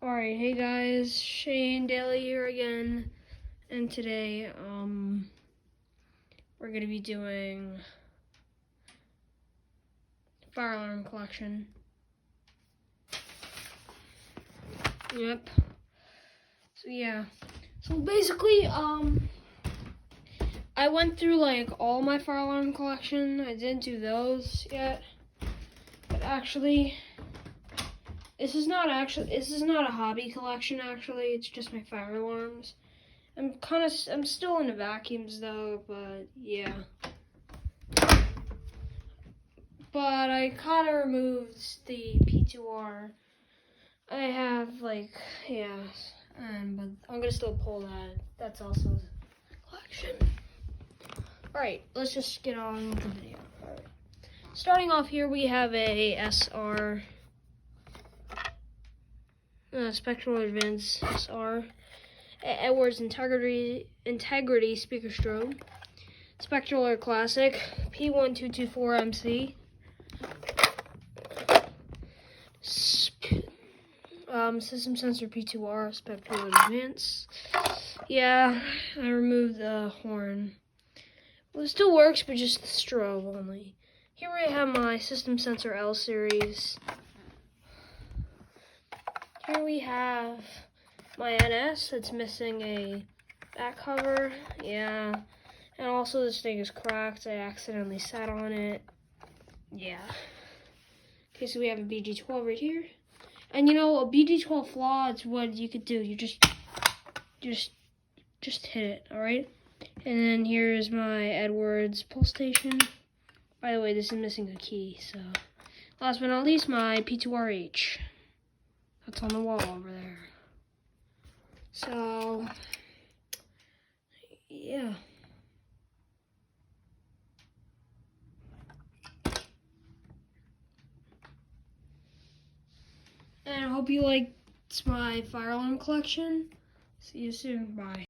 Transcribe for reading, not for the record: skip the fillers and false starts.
Alright, hey guys, Shane Daly here again, and today, we're gonna be doing fire alarm collection. Yep. So yeah. So basically, I went through like all my fire alarm collection. I didn't do those yet, but actually, this is not a hobby collection. Actually, it's just my fire alarms. I'm still into vacuums though, but yeah. But I kind of removed the P2R. I have but I'm gonna still pull that. That's also a collection. Alright, let's just get on with the video. Alright. Starting off here, we have a SR. Spectral Advance SR. Edwards Integrity Speaker Strobe. Spectral Air Classic. P1224MC. System Sensor P2R. Spectral Advance. Yeah, I removed the horn. Well, it still works, but just the strobe only. Here we have my System Sensor L series. Here we have my NS that's missing a back cover. Yeah. And also this thing is cracked. I accidentally sat on it. Yeah. Okay, so we have a BG12 right here. And you know, a BG12 flaw is what you could do. You just hit it, alright? And then here's my Edwards pulse station. By the way, this is missing a key, so. Last but not least, my P2RH. That's on the wall over there. So, yeah. And I hope you liked my fire alarm collection. See you soon. Bye.